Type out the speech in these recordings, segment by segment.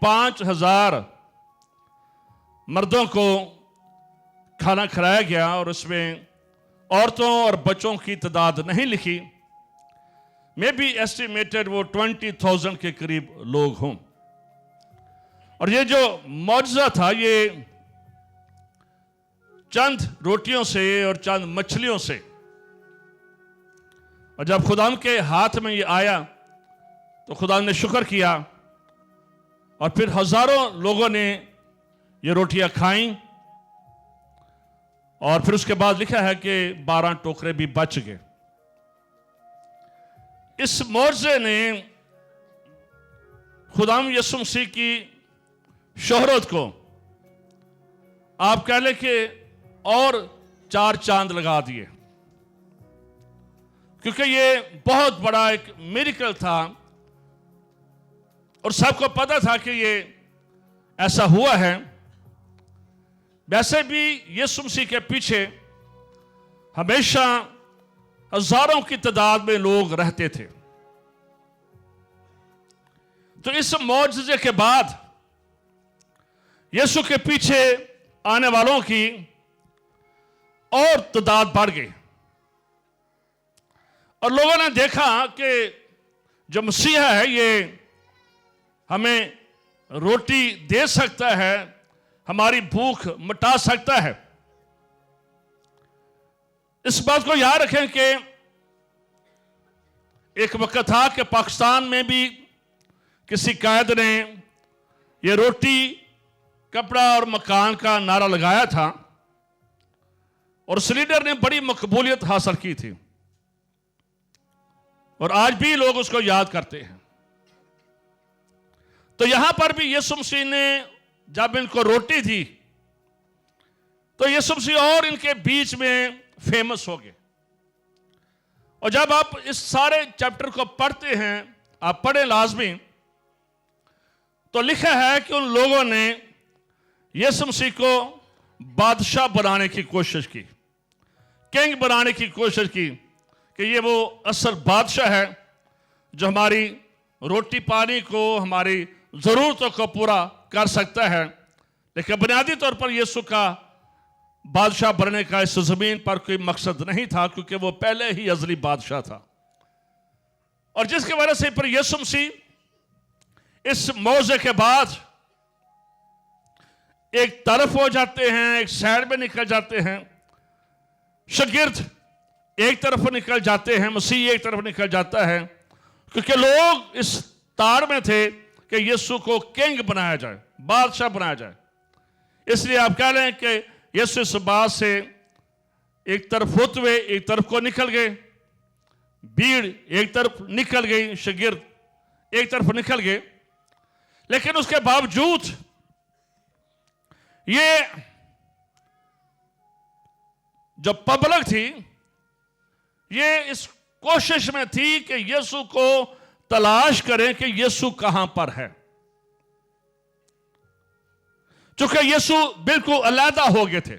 5,000 मर्दों को खाना खिलाया गया और उसमें औरतों और बच्चों की तादाद नहीं लिखी। मे बी एस्टिमेटेड वो 20,000 के करीब लोग हों। और ये जो मौजज़ा था ये चंद रोटियों से और चंद मछलियों से, और जब खुदा के हाथ में ये आया तो खुदा ने शुक्र किया और फिर हजारों लोगों ने ये रोटियां खाईं। और फिर उसके बाद लिखा है कि 12 टोकरे भी बच गए। इस मौजज़े ने खुदाम यीशु मसीह की शोहरत को आप कह लें कि और 4 चांद लगा दिए, क्योंकि ये बहुत बड़ा एक मिरेकल था और सबको पता था कि ये ऐसा हुआ है। वैसे भी यीशु मसीह के पीछे हमेशा हजारों की तादाद में लोग रहते थे। तो इस मौजज़े के बाद यीशु के पीछे आने वालों की और तादाद बढ़ गई और लोगों ने देखा कि जो मसीहा है ये हमें रोटी दे सकता है, हमारी भूख मिटा सकता है। इस बात को याद रखें कि एक वक्त था कि पाकिस्तान में भी किसी कायद ने यह रोटी, कपड़ा और मकान का नारा लगाया था और उस लीडर ने बड़ी मकबूलियत हासिल की थी और आज भी लोग उसको याद करते हैं। तो यहां पर भी यीशु मसीह ने जब इनको रोटी दी तो यीशु मसीह और इनके बीच में फेमस हो गए। और जब आप इस सारे चैप्टर को पढ़ते हैं, आप पढ़े लाजमी, तो लिखा है कि उन लोगों ने यीशु मसीह को बादशाह बनाने की कोशिश की, किंग बनाने की कोशिश की कि ये वो असल बादशाह है जो हमारी रोटी पानी को, हमारी जरूरतों को पूरा कर सकता है। लेकिन बुनियादी तौर पर यीशु का बादशाह बनने का इस जमीन पर कोई मकसद नहीं था, क्योंकि वो पहले ही अजली बादशाह था। और जिसकी वजह से फिर यीशु मसीह इस मौजे के बाद एक तरफ हो जाते हैं, एक साइड में निकल जाते हैं, शागिर्द एक तरफ निकल जाते हैं, मसीह एक तरफ निकल जाता है, क्योंकि लोग इस तार में थे कि यीशु को किंग बनाया जाए, बादशाह बनाया जाए। इसलिए आप कह लें कि यीशु इस बात से एक तरफ होते हुए एक तरफ को निकल गए, भीड़ एक तरफ निकल गई, शागिर्द एक तरफ निकल गए। लेकिन उसके बावजूद ये जो पब्लिक थी ये इस कोशिश में थी कि यीशु को तलाश करें कि यीशु कहां पर है। चूंकि यीशु बिल्कुल अलहदा हो गए थे,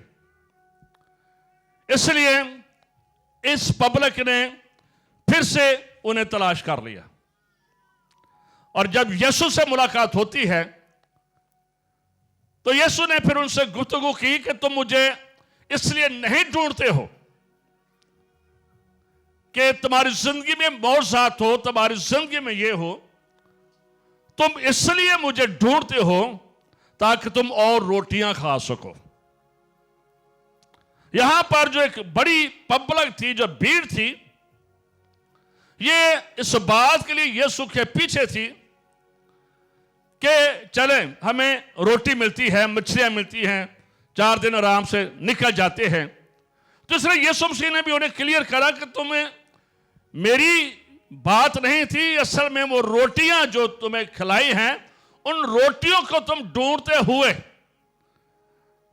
इसलिए इस पब्लिक ने फिर से उन्हें तलाश कर लिया। और जब यीशु से मुलाकात होती है तो यीशु ने फिर उनसे गुफ्तगू की कि तुम मुझे इसलिए नहीं ढूंढते हो कि तुम्हारी जिंदगी में मौजज़ात हो, तुम्हारी जिंदगी में ये हो, तुम इसलिए मुझे ढूंढते हो ताकि तुम और रोटियां खा सको। यहां पर जो एक बड़ी पब्लिक थी, जो भीड़ थी, ये इस बात के लिए यीशु के पीछे थी कि चलें, हमें रोटी मिलती है, मछलियां मिलती हैं, 4 दिन आराम से निकल जाते हैं। तो इसलिए यीशु मसीह ने भी उन्हें क्लियर करा कि तुम्हें मेरी बात नहीं थी, असल में वो रोटियां जो तुम्हें खिलाई हैं, उन रोटियों को तुम ढूंढते हुए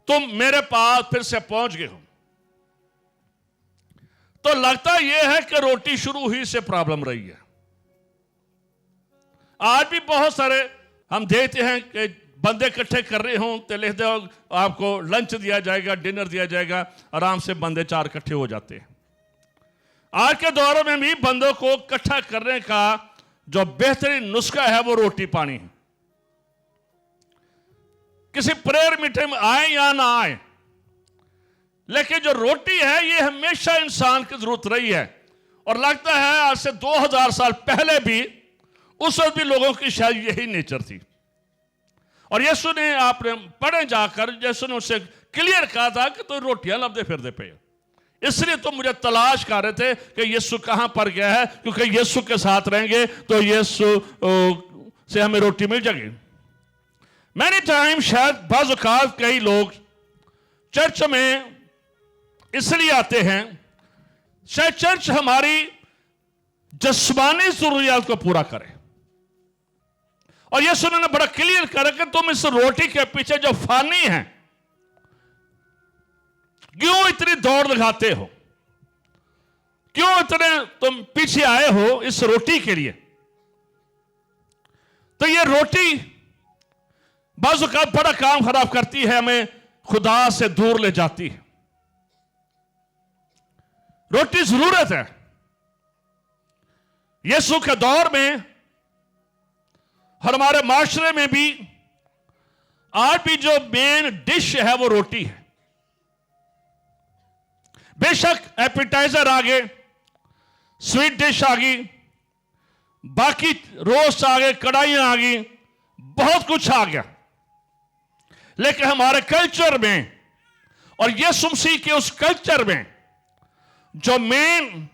तुम मेरे पास फिर से पहुंच गए हो। तो लगता यह है कि रोटी शुरू ही से प्रॉब्लम रही है। आज भी बहुत सारे हम देखते हैं कि बंदे इकट्ठे कर रहे हों तो लिख दो आपको लंच दिया जाएगा, डिनर दिया जाएगा, आराम से बंदे 4 इकट्ठे हो जाते हैं। आज के दौर में भी बंदों को इकट्ठा करने का जो बेहतरीन नुस्खा है वो रोटी पानी है। किसी प्रेयर मीटिंग में आए या ना आए, लेकिन जो रोटी है ये हमेशा इंसान की जरूरत रही है। और लगता है आज से 2000 साल पहले भी, उस वक्त भी लोगों की शायद यही नेचर थी। और यीशु ने, आपने पढ़े जाकर, यीशु ने उससे क्लियर कहा था कि तो रोटियां लबदे फिरदे पे, इसलिए तो मुझे तलाश कर रहे थे कि यीशु कहां पर गया है, क्योंकि यीशु के साथ रहेंगे तो यीशु से हमें रोटी मिल जाएगी। मैनी टाइम शायद बाज़ औक़ात कई लोग चर्च में इसलिए आते हैं, शायद चर्च हमारी जिस्मानी जरूरियात को पूरा करे। और यीशु ने बड़ा क्लियर करा कि तुम इस रोटी के पीछे जो फानी है, क्यों इतनी दौड़ लगाते हो, क्यों इतने तुम पीछे आए हो इस रोटी के लिए। तो ये रोटी बाज़ औक़ात बड़ा काम खराब करती है, हमें खुदा से दूर ले जाती है। रोटी जरूरत है। यीशु के दौर में और हमारे माशरे में भी आज भी जो मेन डिश है वो रोटी है। बेशक एपिटाइजर आ गए, स्वीट डिश आ गई, बाकी रोस्ट आ गए, कढ़ाइयां आ गई, बहुत कुछ आ गया, लेकिन हमारे कल्चर में और यीशु मसीह के उस कल्चर में जो मेन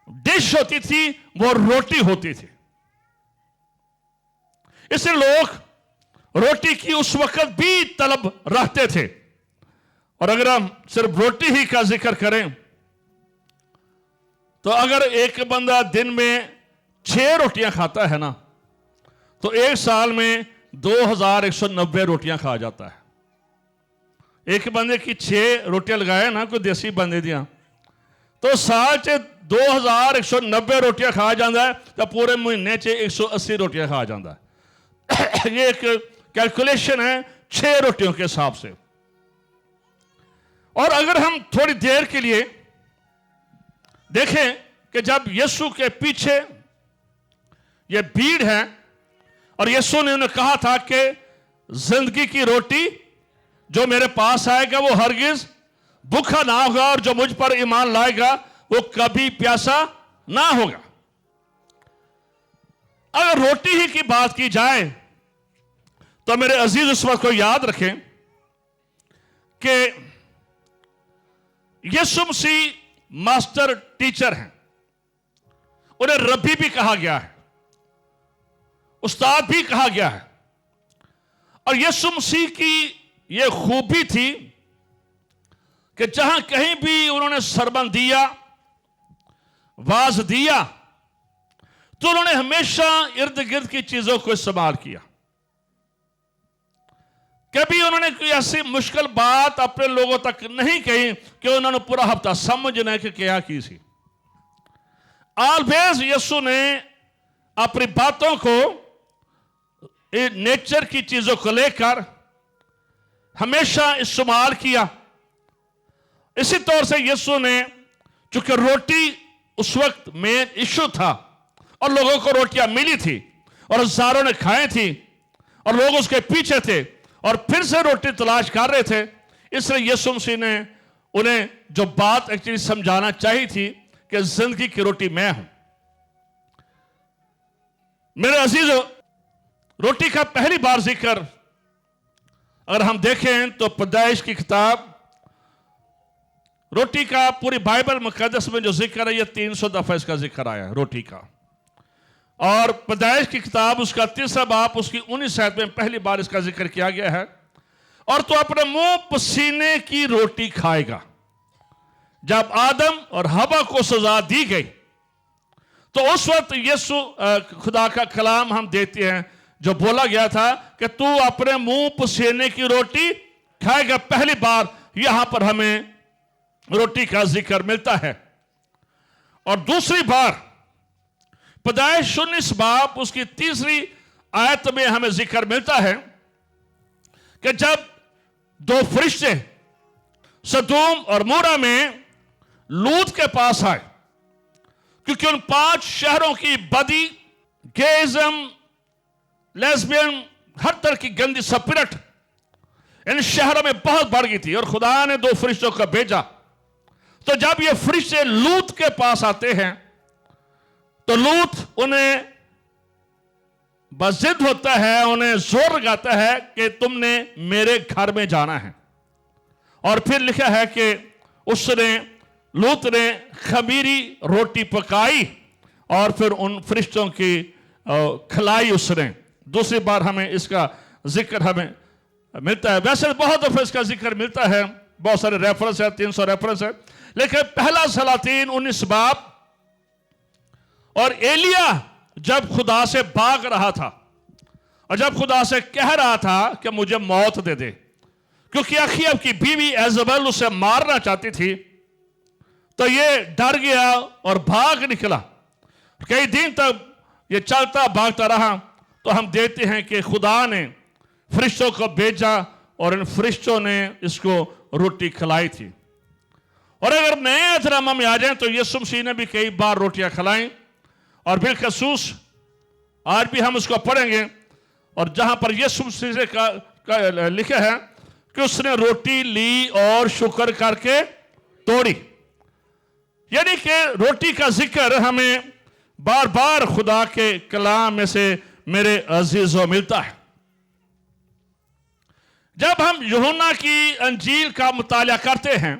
डिश होती थी वो रोटी होती थी। इसलिए लोग रोटी की उस वक्त भी तलब रखते थे। और अगर हम सिर्फ रोटी ही का जिक्र करें तो अगर एक बंदा दिन में 6 रोटियां खाता है ना, तो एक साल में 2190 रोटियां खा जाता है। एक बंदे की 6 रोटियां लगाए ना कोई देसी बंदे दियां, तो साल च 2190 रोटियां खा जाता है, तो पूरे महीने च 180 रोटियां खा जाता है। ये एक कैलकुलेशन है 6 रोटियों के हिसाब से। और अगर हम थोड़ी देर के लिए देखें कि जब यीशु के पीछे ये भीड़ है और यीशु ने उन्हें कहा था कि जिंदगी की रोटी जो मेरे पास आएगा वो हरगिज भूखा ना होगा, और जो मुझ पर ईमान लाएगा वो कभी प्यासा ना होगा। अगर रोटी ही की बात की जाए तो मेरे अजीज उस वक्त को याद रखें कि यीशु मसीह मास्टर टीचर हैं, उन्हें रब्बी भी कहा गया है, उस्ताद भी कहा गया है। और यीशु मसीह की यह खूबी थी कि जहां कहीं भी उन्होंने सरबन दिया, वाज दिया, तो उन्होंने हमेशा इर्द गिर्द की चीजों को इस्तेमाल किया। कभी उन्होंने कोई ऐसी मुश्किल बात अपने लोगों तक नहीं कही कि उन्होंने पूरा हफ्ता समझने के क्या की थी। ऑलवेज यीशु ने अपनी बातों को नेचर की चीजों को लेकर हमेशा इस्तेमाल किया। इसी तौर से यीशु ने, चूंकि रोटी उस वक्त मेन इशू था और लोगों को रोटियां मिली थी और हजारों ने खाई थी और लोग उसके पीछे थे और फिर से रोटी तलाश कर रहे थे, इसलिए यीशु मसीह ने उन्हें जो बात एक्चुअली समझाना चाहिए थी कि जिंदगी की रोटी मैं हूं। मेरे अजीजों, रोटी का पहली बार जिक्र अगर हम देखें तो पैदाइश की किताब, रोटी का पूरी बाइबल मुकद्दस में जो जिक्र है, यह 300 दफा इसका जिक्र आया है रोटी का। और पैदाइश की किताब उसका 3रा बाब उसकी 19 आयत में पहली बार इसका जिक्र किया गया है। और तो अपने मुंह पसीने की रोटी खाएगा। जब आदम और हवा को सजा दी गई तो उस वक्त यीशु खुदा का कलाम हम देते हैं जो बोला गया था कि तू अपने मुंह पसीने की रोटी खाएगा। पहली बार यहां पर हमें रोटी का जिक्र मिलता है। और दूसरी बार पैदाइश 19 बाब उसकी 3री आयत में हमें जिक्र मिलता है कि जब 2 फरिश्ते सदोम और मोरा में लूत के पास आए, क्योंकि उन 5 शहरों की बदी, गेइज्म, लेस्बियन हर तरह की गंदी स्पिरिट इन शहरों में बहुत बढ़ गई थी और खुदा ने 2 फरिश्तों को भेजा। तो जब ये फरिश्ते लूत के पास आते हैं तो लूत उन्हें बजिद होता है, उन्हें जोर लगाता है कि तुमने मेरे घर में जाना है। और फिर लिखा है कि लूत ने खमीरी रोटी पकाई और फिर उन फरिश्तों की खिलाई उसने। दूसरी बार हमें इसका जिक्र हमें मिलता है। वैसे बहुत दफे इसका जिक्र मिलता है, बहुत सारे रेफरेंस है, 300 रेफरेंस है, लेकिन पहला सलातीन 19 बाब। और एलिया जब खुदा से भाग रहा था और जब खुदा से कह रहा था कि मुझे मौत दे दे, क्योंकि अखीब की बीवी एजबेल उसे मारना चाहती थी, तो ये डर गया और भाग निकला। कई दिन तक ये चलता भागता रहा। तो हम देखते हैं कि खुदा ने फरिश्तों को भेजा और इन फरिश्तों ने इसको रोटी खिलाई थी। और अगर नए अहतराम में आ जाए तो यीशु मसीह ने भी कई बार रोटियां खिलाई और बिलखसूस आज भी हम उसको पढ़ेंगे। और जहां पर यीशु मसीह का लिखा है कि उसने रोटी ली और शुक्र करके तोड़ी, यानी कि रोटी का जिक्र हमें बार बार खुदा के कलाम में से मेरे अजीजों मिलता है। जब हम यूहन्ना की अंजील का मुताला करते हैं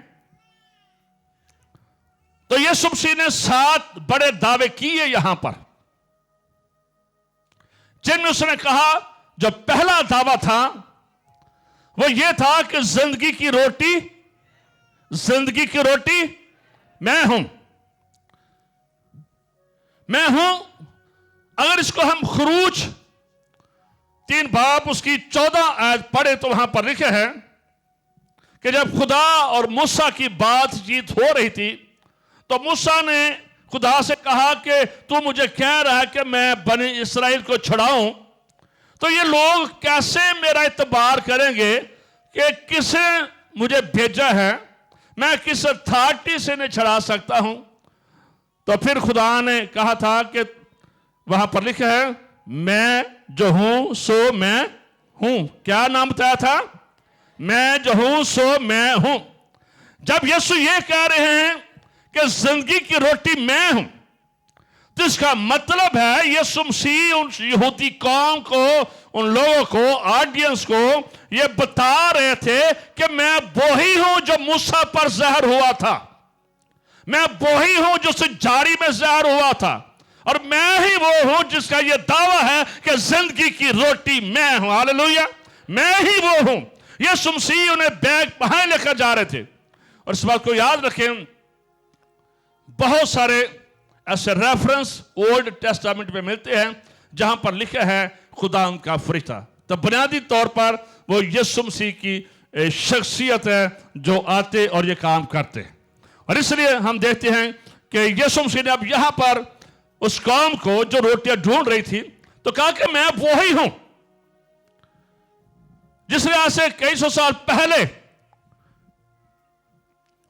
तो यीशु मसीह ने 7 बड़े दावे किए यहां पर, जिनमें उसने कहा, जो पहला दावा था वो ये था कि जिंदगी की रोटी मैं हूं। अगर इसको हम खरूज 3 बाब उसकी 14 आयत पढ़े तो वहां पर लिखे है कि जब खुदा और मूसा की बातचीत हो रही थी तो मूसा ने खुदा से कहा कि तू मुझे कह रहा है कि मैं बनी इस्राएल को छुड़ाऊं, तो ये लोग कैसे मेरा इत्बार करेंगे कि किसे मुझे भेजा है, मैं किस अथॉरिटी से नहीं छुड़ा सकता हूं। तो फिर खुदा ने कहा था कि वहां पर लिखा है, मैं जो हूं सो मैं हूं। क्या नाम बताया था? मैं जो हूं सो मैं हूं। जब यीशु ये कह रहे हैं कि जिंदगी की रोटी मैं हूं, तो इसका मतलब है यीशु मसीह उन यहूदी कौम को, उन लोगों को, ऑडियंस को ये बता रहे थे कि मैं वही हूं जो मूसा पर जहर हुआ था, मैं वही हूं जो जारी में जहर हुआ था, और मैं ही वो हूं जिसका ये दावा है कि जिंदगी की रोटी मैं हूं। हालेलुया, मैं ही वो हूं। यीशु मसीह उन्हें बैग बाहर लेकर जा रहे थे। और इस बात को याद रखें, बहुत सारे ऐसे रेफरेंस ओल्ड टेस्टामेंट में मिलते हैं जहां पर लिखा है खुदा उनका फरिश्ता। तो बुनियादी तौर पर वो यीशु मसीह की शख्सियत है जो आते और ये काम करते। और इसलिए हम देखते हैं कि यीशु मसीह ने अब यहां पर उस कौम को जो रोटियां ढूंढ रही थी तो कहा कि मैं वही हूं जिसने आज से कई सौ साल पहले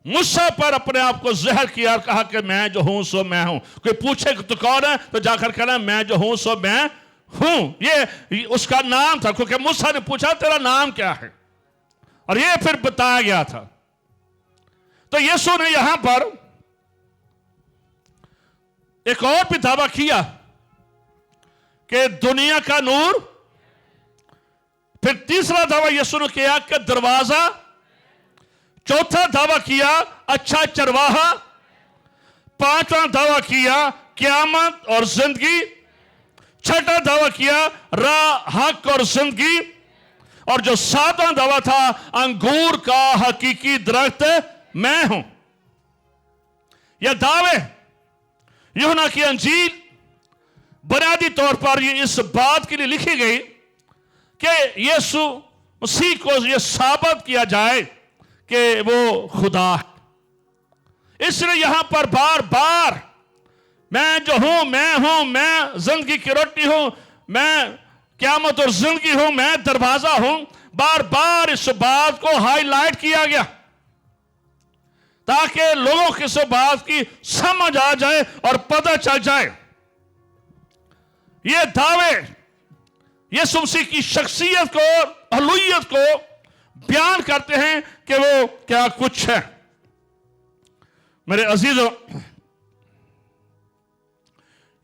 मूसा पर अपने आप को जहर किया और कहा कि मैं जो हूं सो मैं हूं। कोई पूछे कि तू कौन है तो जाकर कहना मैं जो हूं सो मैं हूं। ये उसका नाम था, क्योंकि मूसा ने पूछा तेरा नाम क्या है, और ये फिर बताया गया था। तो यीशु ने यहां पर एक और भी दावा किया कि दुनिया का नूर। फिर तीसरा दावा यीशु ने किया कि दरवाजा। चौथा दावा किया अच्छा चरवाहा। पांचवा दावा किया क़यामत और जिंदगी। छठा दावा किया राह, हक और जिंदगी। और जो सातवां दावा था अंगूर का हकीकी दरख्त मैं हूं। यह दावे यूहन्ना की अंजील बुनियादी तौर पर ये इस बात के लिए लिखी गई कि यीशु मसीह को यह साबित किया जाए कि वो खुदा है। इसलिए यहां पर बार बार मैं जो हूं, मैं जिंदगी की रोटी हूं, मैं क़यामत और जिंदगी हूं, मैं दरवाजा हूं, बार बार इस बात को हाईलाइट किया गया ताकि लोगों की इस बात की समझ आ जाए और पता चल जाए। ये दावे यीशु मसीह की शख्सियत को, अलूहियत को बयान करते हैं कि वो क्या कुछ है। मेरे अजीजों,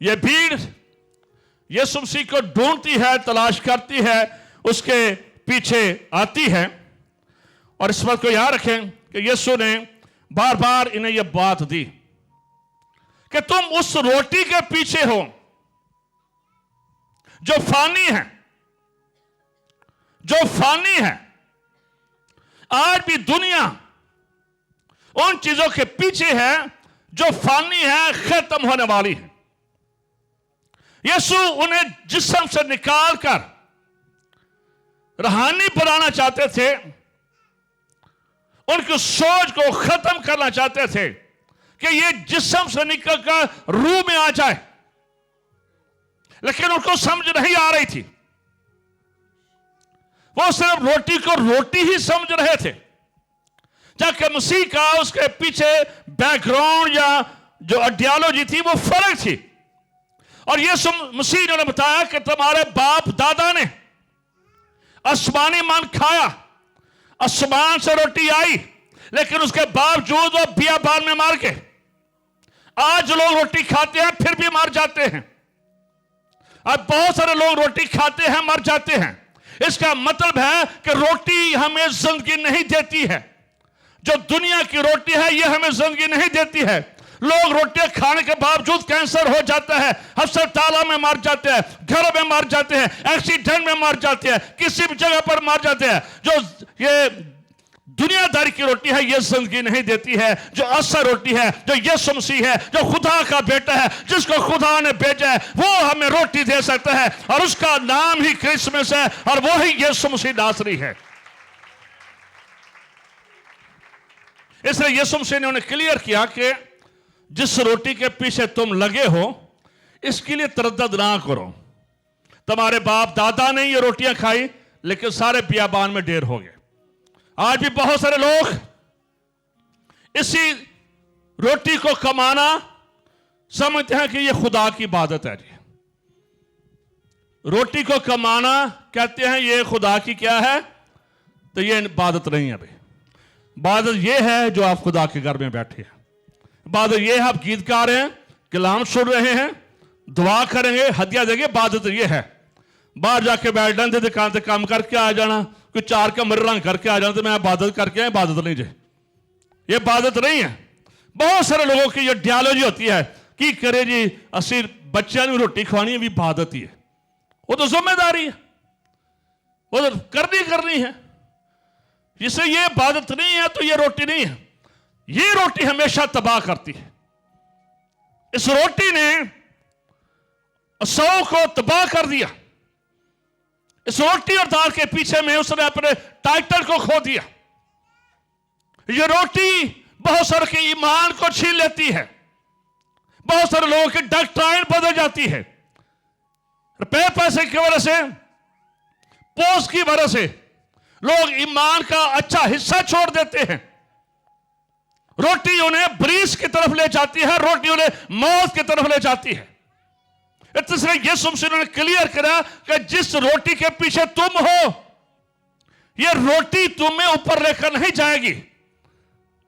यह भीड़ यीशु मसीह को ढूंढती है, तलाश करती है, उसके पीछे आती है। और इस बात को याद रखें कि यीशु ने बार बार इन्हें यह बात दी कि तुम उस रोटी के पीछे हो जो फानी है, जो फानी है। आज भी दुनिया उन चीजों के पीछे है जो फानी है, खत्म होने वाली है। यीशु उन्हें जिस्म से निकालकर रूहानी बनाना चाहते थे, उनकी सोच को खत्म करना चाहते थे कि ये जिस्म से निकलकर रूह में आ जाए, लेकिन उनको समझ नहीं आ रही थी। वो सिर्फ रोटी को रोटी ही समझ रहे थे, जबकि मसीह का उसके पीछे बैकग्राउंड या जो आइडियोलॉजी थी वो फर्क थी। और यीशु मसीह ने बताया कि तुम्हारे बाप दादा ने आसमानी मन खाया, आसमान से रोटी आई, लेकिन उसके बावजूद वो बियाबान में मार के। आज लोग रोटी खाते हैं फिर भी मर जाते हैं। आज बहुत सारे लोग रोटी खाते हैं, मर जाते हैं। इसका मतलब है कि रोटी हमें जिंदगी नहीं देती है। जो दुनिया की रोटी है यह हमें जिंदगी नहीं देती है। लोग रोटियां खाने के बावजूद कैंसर हो जाता है, अस्पतालों में मर जाते हैं, घरों में मर जाते हैं, एक्सीडेंट में मर जाते हैं, किसी भी जगह पर मर जाते हैं। जो ये दुनियादारी की रोटी है यह जिंदगी नहीं देती है। जो असर रोटी है, जो यीशु मसीह है, जो खुदा का बेटा है, जिसको खुदा ने भेजा है, वो हमें रोटी दे सकता है। और उसका नाम ही क्रिसमस है, और वो ही यीशु मसीह नासरी है। इसलिए यीशु मसीह ने उन्हें क्लियर किया कि जिस रोटी के पीछे तुम लगे हो इसके लिए तरद्दद ना करो। तुम्हारे बाप दादा ने ये रोटियां खाई, लेकिन सारे बियाबान में ढेर हो गए। आज भी बहुत सारे लोग इसी रोटी को कमाना समझते हैं कि यह खुदा की इबादत है। जी, रोटी को कमाना कहते हैं ये खुदा की क्या है, तो ये इबादत नहीं है भाई। इबादत ये है जो आप खुदा के घर में बैठे हैं। इबादत ये है आप गीत गा रहे हैं, कलाम सुन रहे हैं, दुआ करेंगे, हदिया देंगे। इबादत ये है बाहर जाके बैठ जाते, दुकान से काम करके आ जाना, कोई चार कमरे रंग करके आ जाना तो मैं इबादत करके आया। इबादत नहीं जी, ये इबादत नहीं है। बहुत सारे लोगों की ये आइडियोलॉजी होती है कि करे जी असी बच्चों को रोटी खवानी है, भी इबादत ही है। वो तो जिम्मेदारी है, वो तो करनी है। जिससे ये इबादत नहीं है तो ये रोटी नहीं है। ये रोटी हमेशा तबाह करती है। इस रोटी ने 100 को तबाह कर दिया। इस रोटी और दाल के पीछे में उसने अपने टाइटल को खो दिया। ये रोटी बहुत सारे के ईमान को छीन लेती है। बहुत सारे लोगों की डॉक्ट्राइन बदल जाती है। रुपए पैसे की वजह से, पोस्ट की वजह से लोग ईमान का अच्छा हिस्सा छोड़ देते हैं। रोटी उन्हें ब्रीस की तरफ ले जाती है, रोटी उन्हें मौत की तरफ ले जाती है। इसलिए यीशु मसीह ने क्लियर करा कि जिस रोटी के पीछे तुम हो, यह रोटी तुम्हें ऊपर लेकर नहीं जाएगी।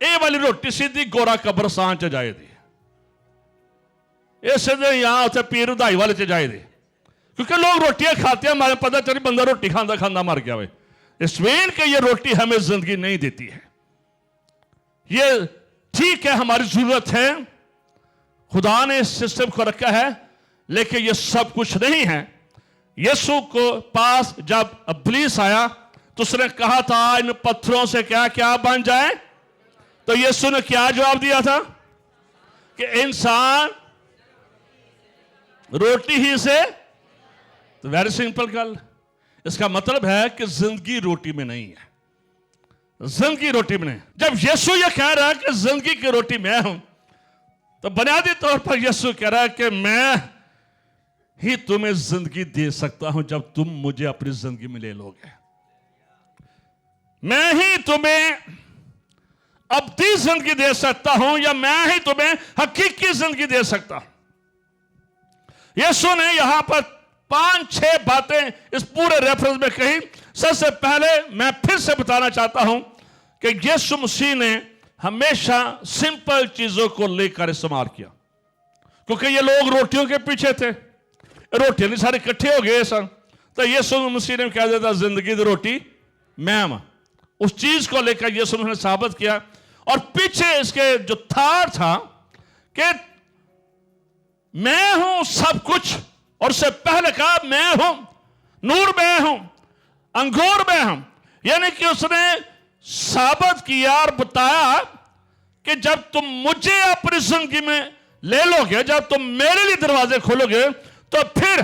ये वाली रोटी सीधी गोरा कब्रस्तान च जाएगी। ये सीधे यहां उसे पीर उधाई वाले च जाएगी। क्योंकि लोग रोटियां खाते हैं, हमारे पता चली बंदा रोटी खांदा खांदा मर गया। इसमें कि ये रोटी हमें जिंदगी नहीं देती है। ये ठीक है, हमारी जरूरत है, खुदा ने इस सिस्टम को रखा है, लेकिन ये सब कुछ नहीं है। यीशु को पास जब इब्लीस आया तो उसने कहा था इन पत्थरों से क्या क्या बन जाए, तो यीशु ने क्या जवाब दिया था कि इंसान रोटी ही से। तो वेरी सिंपल गल। इसका मतलब है कि जिंदगी रोटी में नहीं है, जिंदगी रोटी में नहीं। जब यीशु ये कह रहा है कि जिंदगी की रोटी मैं हूं, तो बुनियादी तौर पर यीशु कह रहा है कि मैं ही तुम्हें जिंदगी दे सकता हूं जब तुम मुझे अपनी जिंदगी में ले लोगे। मैं ही तुम्हें अब्दी जिंदगी दे सकता हूं, या मैं ही तुम्हें हकीकी जिंदगी दे सकता हूं। यीशु ने यहां पर 5-6 बातें इस पूरे रेफरेंस में कही। सबसे पहले मैं फिर से बताना चाहता हूं कि यीशु मसीह ने हमेशा सिंपल चीजों को लेकर इस्तेमाल किया, क्योंकि ये लोग रोटियों के पीछे थे, रोटियां नहीं सारे इकट्ठे हो गए सन, तो यीशु मसीह ने कह दिया था जिंदगी की रोटी मैं हूं। उस चीज को लेकर यीशु मसीह ने साबित किया। और पीछे इसके जो थार था कि मैं हूं सब कुछ, और उससे पहले कहा मैं हूं नूर, मैं हूं अंगूर, मैं हूं। यानी कि उसने साबित किया और बताया कि जब तुम मुझे अपनी जिंदगी में ले लोगे, जब तुम मेरे लिए दरवाजे खोलोगे, तो फिर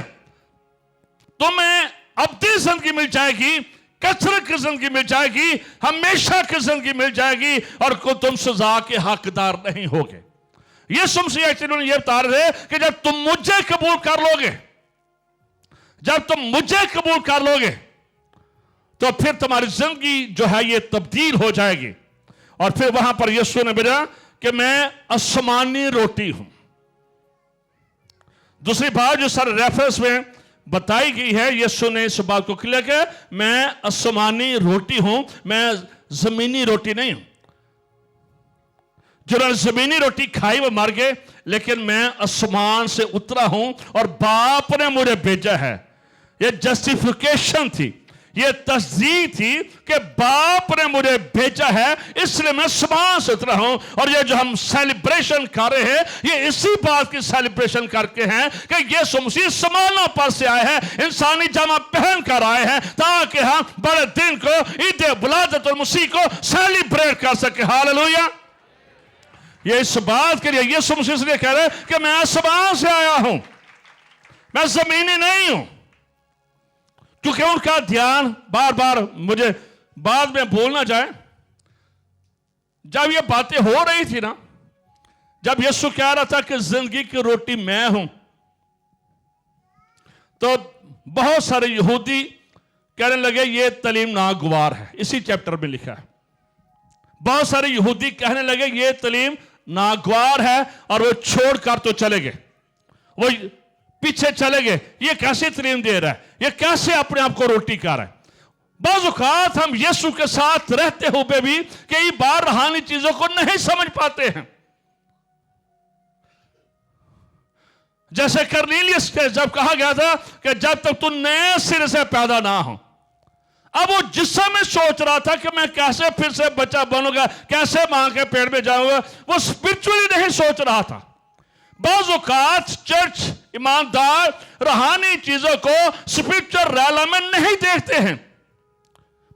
तुम्हें अब्दी जिंदगी मिल जाएगी, कसरत की जिंदगी मिल जाएगी, हमेशा की जिंदगी मिल जाएगी, और तुम सजा के हकदार नहीं होगे। यीशु मसीह एक्चुअली ये बता रहे कि जब तुम मुझे कबूल कर लोगे, जब तुम मुझे कबूल कर लोगे, तो फिर तुम्हारी जिंदगी जो है ये तब्दील हो जाएगी। और फिर वहां पर यीशु ने बोला कि मैं आसमानी रोटी हूं। दूसरी बात जो सर रेफरेंस में बताई गई है, यीशु ने इस बात को क्लियर किया, मैं आसमानी रोटी हूं, मैं जमीनी रोटी नहीं हूं। जिन्होंने जमीनी रोटी खाई वो मर गए, लेकिन मैं आसमान से उतरा हूं और बाप ने मुझे भेजा है। ये जस्टिफिकेशन थी, ये तस्दीक थी कि बाप ने मुझे भेजा है, इसलिए मैं आसमान से उतरा हूं। और ये जो हम सेलिब्रेशन कर रहे हैं, ये इसी बात की सेलिब्रेशन करके हैं कि यीशु मसीह समाना पर से आए हैं, इंसानी जामा पहन कर आए हैं, ताकि हम बड़े दिन को ईद विलादतुल मसीह को सेलिब्रेट कर सके। हालेलुया। ये इस बात के लिए यीशु मसीह इसलिए कह रहे हैं कि मैं आसमान से आया हूं, मैं जमीनी नहीं हूं। क्योंकि उनका ध्यान बार बार मुझे बाद में बोलना जाए, जब ये बातें हो रही थी ना, जब यीशु कह रहा था कि जिंदगी की रोटी मैं हूं, तो बहुत सारे यहूदी कहने लगे ये तालीम नागवार है। इसी चैप्टर में लिखा है, बहुत सारे यहूदी कहने लगे ये तालीम नागवार है, और वो छोड़कर तो चले गए, वो पीछे चले गए। ये कैसे तालीम दे रहा है, ये कैसे अपने आप को रोटी खा रहा है। बाज़ औक़ात हम यीशु के साथ रहते हुए भी कई बार रूहानी चीजों को नहीं समझ पाते हैं। जैसे कर्नेलियस के जब कहा गया था कि जब तक तू नए सिरे से पैदा ना हो, अब वो जिस समय सोच रहा था कि मैं कैसे फिर से बच्चा बनूंगा, कैसे मां के पेट में जाऊंगा, वो स्पिरिचुअली नहीं सोच रहा था। बाज़ औक़ात चर्च ईमानदार रूहानी चीजों को स्पिरिचुअल रैला में नहीं देखते हैं।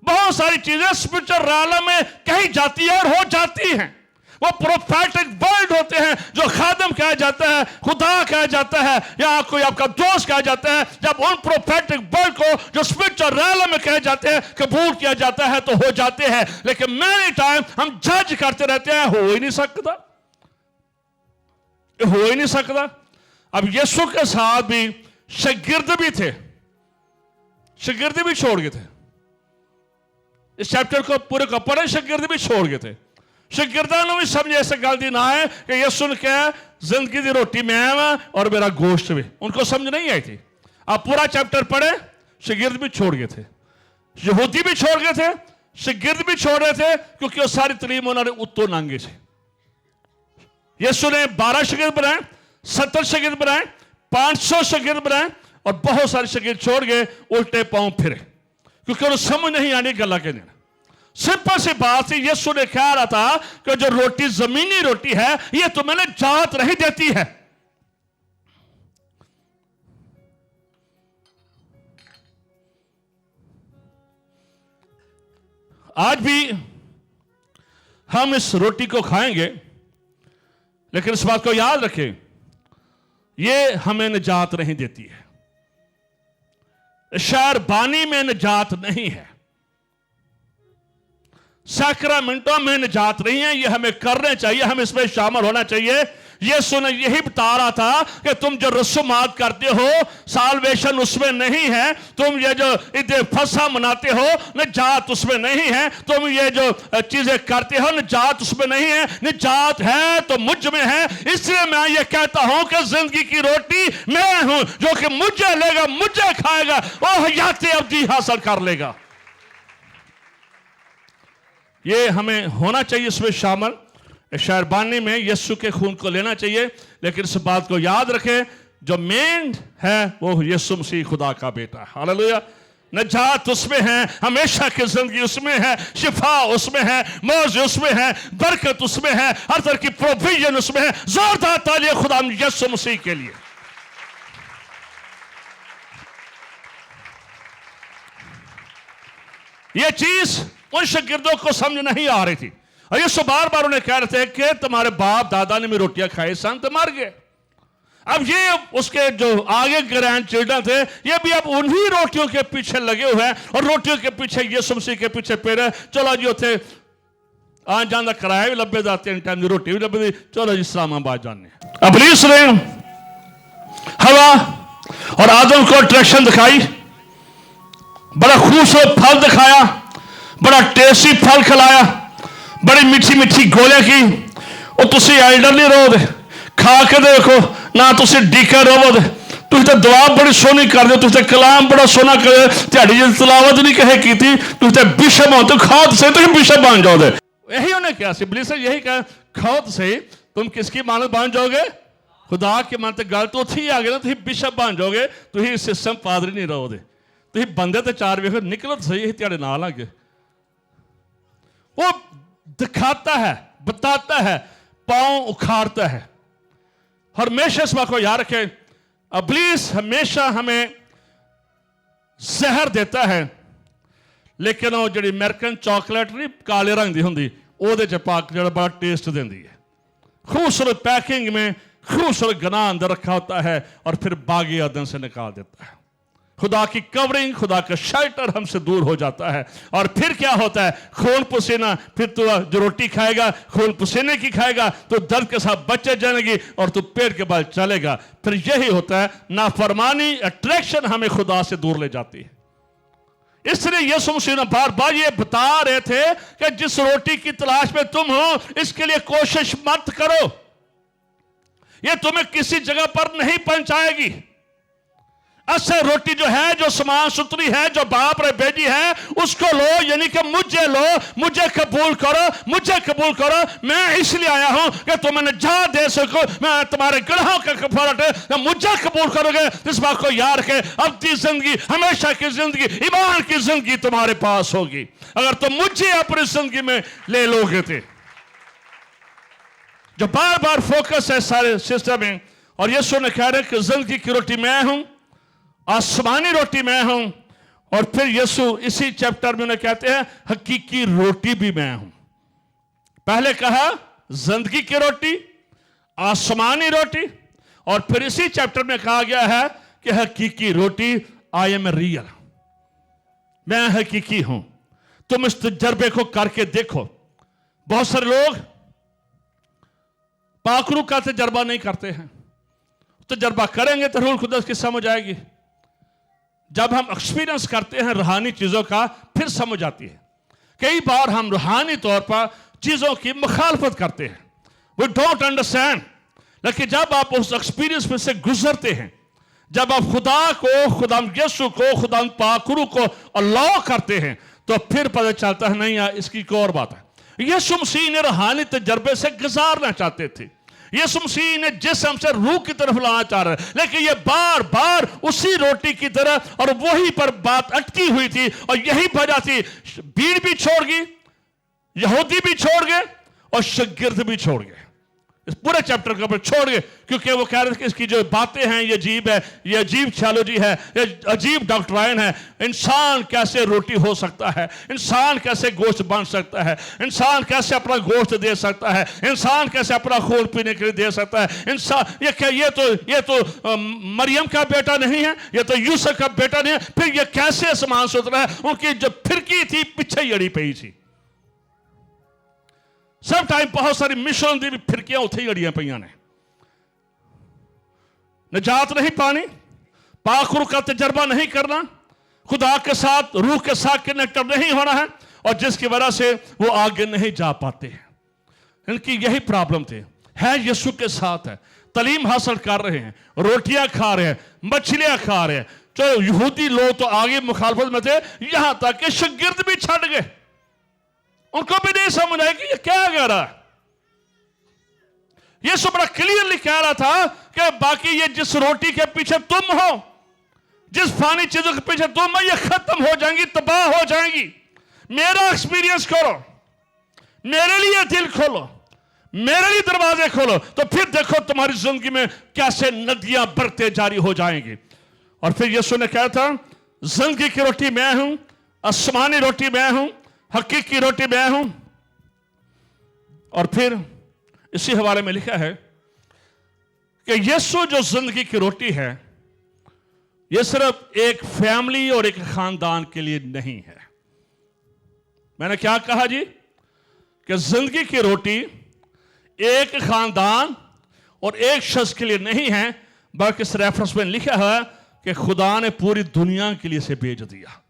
बहुत सारी चीजें स्पिरिचुअल रैला में कही जाती है और हो जाती हैं। वो प्रोफेटिक वर्ड होते हैं, जो खादम कहा जाता है, खुदा कहा जाता है, या कोई आपका दोस्त कहा जाता है। जब उन प्रोफेटिक वर्ड को जो स्पिरिचुअल रैला में कहे जाते हैं कबूल किया जाता है तो हो जाते हैं। लेकिन मैनी टाइम हम जज करते रहते हैं, हो ही नहीं सकता, हो ही नहीं सकता। अब यीशु के साथ भी शागिर्द भी थे, शागिर्द भी छोड़ गए थे। इस चैप्टर को पूरे को पढ़े, शागिर्द भी छोड़ गए थे। शागिर्दां ने भी समझे ऐसे गलती ना है कि यीशु ने कहा जिंदगी की रोटी मैं हूं और मेरा गोश्त भी, उनको समझ नहीं आई थी। आप पूरा चैप्टर पढ़े, शागिर्द भी छोड़ गए थे, यहूदी भी छोड़ गए थे, शागिर्द भी छोड़ रहे थे, क्योंकि वो सारी तालीम उन्होंने उत्तो नांगे से। यीशु ने 12 शागिर्द बनाए, 70 शागिर्द बनाए, 500 शागिर्द बनाए, और बहुत सारे शागिर्द छोड़ गए, उल्टे पांव फिरे, क्योंकि उन्हें समझ नहीं आनी गला के नहीं। सिंपल सी बात है, यीशु ने कह रहा था कि जो रोटी जमीनी रोटी है ये तुम्हें जात नहीं देती है। आज भी हम इस रोटी को खाएंगे, लेकिन इस बात को याद रखें, ये हमें निजात नहीं देती है, शरबानी में निजात नहीं है, सैक्रामेंटों में निजात नहीं है। ये हमें करने चाहिए, हमें इसमें शामिल होना चाहिए, यीशु ने यही बता रहा था कि तुम जो रसूमात करते हो साल्वेशन उसमें नहीं है, तुम ये जो इधर फसा मनाते हो निजात उसमें नहीं है, तुम ये जो चीजें करते हो निजात उसमें नहीं है, निजात है तो मुझ में है। इसलिए मैं ये कहता हूं कि जिंदगी की रोटी मैं हूं, जो कि मुझे लेगा मुझे खाएगा वो हयात अब्दी हासिल कर लेगा। ये हमें होना चाहिए इसमें शामिल, शहरबानी में यीशु के खून को लेना चाहिए। लेकिन इस बात को याद रखें, जो मेन है वो यीशु मसीह खुदा का बेटा है। हालेलुया। नजात उसमें है, हमेशा की जिंदगी उसमें है, शिफा उसमें है, मौज उसमें है, बरकत उसमें है, हर तरह की प्रोविजन उसमें है। जोरदार तालियां खुदा यीशु मसीह के लिए। यह चीज उन शागिर्दों को समझ नहीं आ रही थी और यीशु बार बार उन्हें कह रहे थे कि तुम्हारे बाप दादा ने भी रोटियां खाई सन तो मर गए। अब ये उसके जो आगे ग्रैंड चिल्ड्रन थे ये भी अब उन्हीं रोटियों के पीछे लगे हुए हैं और रोटियों के पीछे यीशु मसीह के पीछे पेड़ है। चलो जी उथे आन जान का किराया भी लभे जाते हैं, टाइम की रोटी भी लभे, चलो जी इस्लामाबाद जाने। इब्लीस ने हवा और आदम को अट्रैक्शन दिखाई, बड़ा खूबसूरत फल दिखाया, बड़ा टेस्टी फल खिलाया, बड़ी मीठी मीठी गोलियां की। और तुसी एल्डरली रहो खा के देखो ना, तुसी डीकर रहो, तुम तो दुआ बड़ी सोहनी कर दो, तुम कलाम बड़ा सोहना कर, ध्याड़ी जी तलावत नहीं कहे की थी, तुम बिशप हो तो खाओ से तुम बिशप बन जाओगे। यही उन्हें क्या इब्लीस ने यही कहा, खाओ से तुम किसकी मानत बन जाओगे, खुदा की मानत। गल तो उठी आ गई ना, तुम बिशप बन जाओगे, तुम सिस्टम पादरी नहीं रहोगे, तुम बंदे तो चार वेखो निकलो तो सही ध्याड़े नाल आ गए। वो दिखाता है, बताता है, पांव उखाड़ता है। और हमेशा इस बात को याद रखें, इब्लीस हमेशा हमें जहर देता है, लेकिन वो जी अमेरिकन चॉकलेट नहीं काले रंग की होंगी ਉਹਦੇ ਚ पा के बड़ा टेस्ट देती है, खूबसूरत पैकिंग में खूबसूरत गना अंदर रखा होता है और फिर बागी आदम से निकाल देता है। खुदा की कवरिंग, खुदा का शेल्टर हमसे दूर हो जाता है और फिर क्या होता है, खून पसीना। फिर तू जो रोटी खाएगा खून पसीने की खाएगा तो दर्द के साथ बच्चे जानेगी और तू पेट के बल चलेगा। फिर यही होता है, नाफरमानी अट्रैक्शन हमें खुदा से दूर ले जाती है। इसलिए यीशु मसीह ने बार बार ये बता रहे थे कि जिस रोटी की तलाश में तुम हो इसके लिए कोशिश मत करो, ये तुम्हें किसी जगह पर नहीं पहुंचाएगी। असल रोटी जो है, जो समान सुथरी है, जो बाप रे बेटी है, उसको लो, यानी कि मुझे लो, मुझे कबूल करो, मुझे कबूल करो। मैं इसलिए आया हूं कि तुम्हें निजात दे सको, मैं तुम्हारे गुनाहों का कफारत है, मुझे कबूल करोगे। इस बात को याद रखे, अब की जिंदगी, हमेशा की जिंदगी, ईमान की जिंदगी तुम्हारे पास होगी अगर तुम मुझे अपनी जिंदगी में ले लोगे थे। जो बार बार फोकस है सारे सिस्टम में, और यीशु ने कह रहे कि जिंदगी की रोटी मैं हूं, आसमानी रोटी मैं हूं। और फिर यीशु इसी चैप्टर में उन्हें कहते हैं हकीकी रोटी भी मैं हूं। पहले कहा जिंदगी की रोटी, आसमानी रोटी, और फिर इसी चैप्टर में कहा गया है कि हकीकी रोटी, आई एम रियल, मैं हकीकी हूं। तुम इस तजर्बे को करके देखो। बहुत सारे लोग पाखरू का तजर्बा नहीं करते हैं, तजर्बा करेंगे तो रूह खुदा की समझ आएगी। जब हम एक्सपीरियंस करते हैं रूहानी चीजों का फिर समझ आती है। कई बार हम रूहानी तौर पर चीजों की मुखालफत करते हैं, वी डोंट अंडरस्टैंड। लेकिन जब आप उस एक्सपीरियंस में से गुजरते हैं, जब आप खुदा को, खुदा यीशु को, खुदा पाकुरु को अल्लाह करते हैं, तो फिर पता चलता है नहीं यार इसकी एक और बात है। यीशु मसीह ने रूहानी तजर्बे से गुजारना चाहते थे, यीशु मसीह ने जिस्म से रूह की तरफ लाना चाह रहे, लेकिन ये बार बार उसी रोटी की तरह और वही पर बात अटकी हुई थी। और यही वजह थी, भीड़ भी छोड़ गई, यहूदी भी छोड़ गए और शागिर्द भी छोड़ गए, इस पूरे चैप्टर के ऊपर छोड़ गए, क्योंकि वो कह रहे थे कि इसकी जो बातें हैं ये अजीब है, ये अजीब थियोलॉजी है, ये अजीब डॉक्ट्राइन है। इंसान कैसे रोटी हो सकता है, इंसान कैसे गोश्त बन सकता है, इंसान कैसे अपना गोश्त दे सकता है, इंसान कैसे अपना खून पीने के लिए दे सकता है। इंसान ये तो मरियम का बेटा नहीं है, ये तो यूसुफ का बेटा नहीं है, फिर ये कैसे समान सुथरा है। उनकी जो फिरकी थी पीछे ही अड़ी पई थी। सब टाइम बहुत सारी मिशन दी फिरकियां उत्थे ही अड़ियां पईयां ने, निजात नहीं पानी, पाक रूह का तजर्बा नहीं करना, खुदा के साथ रूह के साथ कनेक्टेड नहीं होना है, और जिसकी वजह से वो आगे नहीं जा पाते हैं। इनकी यही प्रॉब्लम थी। है यीशु के साथ है, तालीम हासिल कर रहे हैं, रोटियां खा रहे हैं, मछलियां खा रहे हैं। जो यहूदी लोग तो आगे मुखालफत में थे, यहां तक कि शागिर्द भी छट गए। उनको भी नहीं समझ आया कि ये क्या कह रहा है। यीशु बड़ा क्लियरली कह रहा था कि बाकी ये जिस रोटी के पीछे तुम हो, जिस फानी चीजों के पीछे तुम हो, ये खत्म हो जाएंगी, तबाह हो जाएंगी। मेरा एक्सपीरियंस करो, मेरे लिए दिल खोलो, मेरे लिए दरवाजे खोलो, तो फिर देखो तुम्हारी जिंदगी में कैसे नदियां बरते जारी हो जाएंगी। और फिर यीशु ने कहा था, जिंदगी की रोटी मैं हूं, आसमानी रोटी मैं हूं, हकीकी रोटी मैं हूं। और फिर इसी हवाले में लिखा है कि यीशु जो जिंदगी की रोटी है, यह सिर्फ एक फैमिली और एक खानदान के लिए नहीं है। मैंने क्या कहा जी? कि जिंदगी की रोटी एक खानदान और एक शख्स के लिए नहीं है, बल्कि इस रेफरेंस में लिखा है कि खुदा ने पूरी दुनिया के लिए इसे भेज दिया।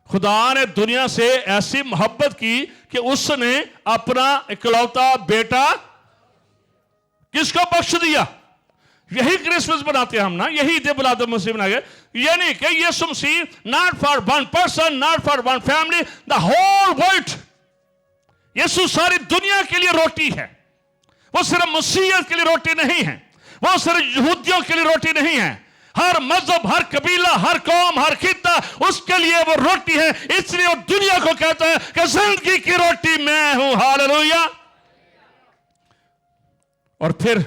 खुदा ने दुनिया से ऐसी मोहब्बत की कि उसने अपना इकलौता बेटा किसको बख्श दिया। यही क्रिसमस बनाते हैं हम ना, यही ईद मिलाद मसीह बनाए। ये नहीं कि यीशु मसीह not for one person, not for one family, the whole world. यीशु सारी दुनिया के लिए रोटी है। वो सिर्फ मसीहियत के लिए रोटी नहीं है, वो सिर्फ यहूदियों के लिए रोटी नहीं है। हर मजहब, हर कबीला, हर कौम, हर खित्ता, उसके लिए वो रोटी है। इसलिए वो दुनिया को कहता है कि जिंदगी की रोटी मैं हूं। हालेलुया। और फिर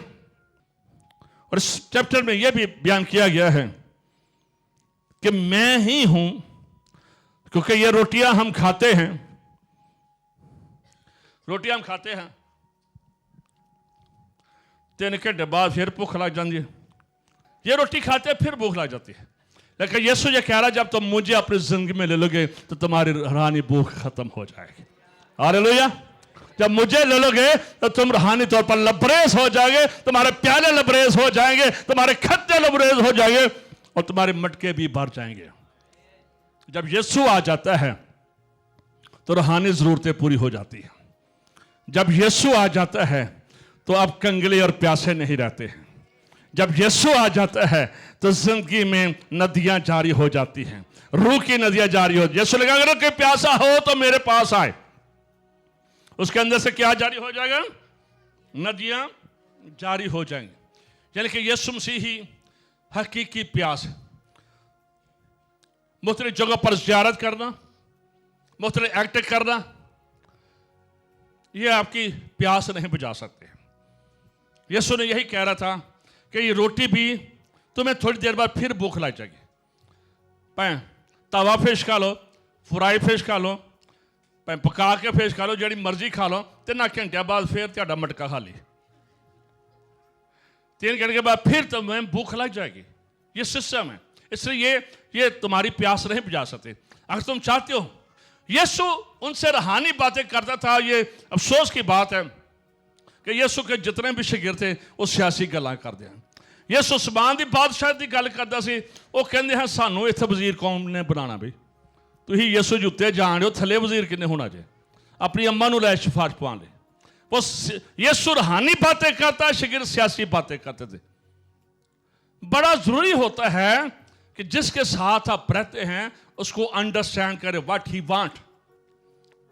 और इस चैप्टर में यह भी बयान किया गया है कि मैं ही हूं, क्योंकि ये रोटियां हम खाते हैं, रोटियां हम खाते हैं, 3 घंटे बाद फिर भूख लग जाती है। ये रोटी खाते हैं फिर भूख लग जाती है। लेकिन यीशु ये कह रहा है, जब तुम मुझे अपनी जिंदगी में ले लोगे तो तुम्हारी रूहानी भूख खत्म हो जाएगी। हालेलुया। जब मुझे ले लोगे तो तुम रूहानी तौर पर लबरेज हो जाओगे, तुम्हारे प्याले लबरेज हो जाएंगे, तुम्हारे खत्ते लबरेज हो जाएंगे, और तुम्हारे मटके भी भर जाएंगे। जब यीशु आ जाता है तो रूहानी जरूरतें पूरी हो जाती हैं। जब यीशु आ जाता है तो आप कंगले और प्यासे नहीं रहते हैं। जब यीशु आ जाता है तो जिंदगी में नदियां जारी हो जाती हैं, रूह की नदियां जारी हो। यीशु लगा, अगर कोई प्यासा हो तो मेरे पास आए। उसके अंदर से क्या जारी हो जाएगा? नदियां जारी हो जाएंगी। यानी कि यीशु मसीह ही हकीकी प्यास है। मुख्तलिफ जगहों पर ज़ियारत करना, मुख्तलिफ एक्ट करना, यह आपकी प्यास नहीं बुझा सकते। यीशु ने यही कह रहा था कि ये रोटी भी तुम्हें थोड़ी देर बाद फिर भूख लग जाएगी। तवा फिश खा लो, फ्राई फिश खा लो, पका के फिश खा लो, जी मर्जी खा लो, 3 घंटे बाद फिर ਤੁਹਾਡਾ मटका खाली। 3 घंटे के बाद फिर तुम्हें भूख लग जाएगी। ये सिस्टम है। इसलिए ये तुम्हारी प्यास नहीं बुझा सकते। अगर तुम चाहते हो, यीशु उनसे रूहानी बातें करता था। ये अफसोस की बात है कि यीशु के जितने भी शागिर्द थे वो सियासी गल्लां करते हैं। यीशु उस्मान दी बादशाह की गल करता सी, वो कहते हैं सानू इत्थे वजीर कौम ने बनाना। भी तुम यीशु जी उत्ते जान रहे हो, थले वजीर किन्ने होना जे? अपनी अम्मा नूं लै सिफारिश पवाने। वो यीशु रूहानी बातें करता है, शागिर्द सियासी बातें करते थे। बड़ा जरूरी होता है कि जिसके साथ आप रहते हैं उसको अंडरस्टैंड करें what he want.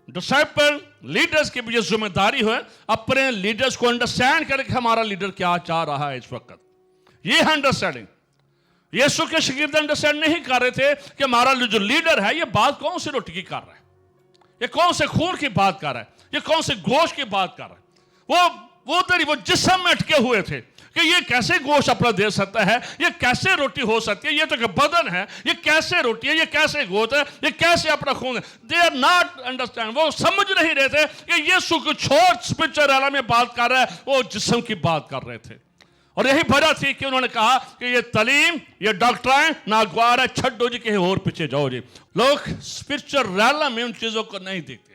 Disciple leaders की भी ये जिम्मेदारी है, अपने लीडर्स को अंडरस्टैंड करें कि हमारा लीडर क्या चाह रहा है इस वक्त। ये है अंडरस्टैंडिंग। यीशु के शागिर्द अंडरस्टैंड नहीं कर रहे थे कि हमारा जो लीडर है ये बात कौन सी रोटी की कर रहा है, ये कौन से खून की बात कर रहा है, ये कौन से गोश्त की बात कर रहा है। वो जिस्म में अटके हुए थे कि ये कैसे गोश्त अपना दे सकता है, ये कैसे रोटी हो सकती है, ये तो बदन है, ये कैसे रोटी है, ये कैसे गोश्त है, ये कैसे अपना खून है। They are not understand. वो समझ नहीं रहे थे कि यीशु कुछ और स्पिरिचुअल realm में बात कर रहा है, वो जिस्म की बात कर रहे थे। और यही वजह थी कि उन्होंने कहा कि ये तालीम, ये डॉक्ट्राइन नागवार है, छड्डो जी, कहीं और पीछे जाओ जी। लोग स्पिरिचुअल realm में उन चीजों को नहीं देखते।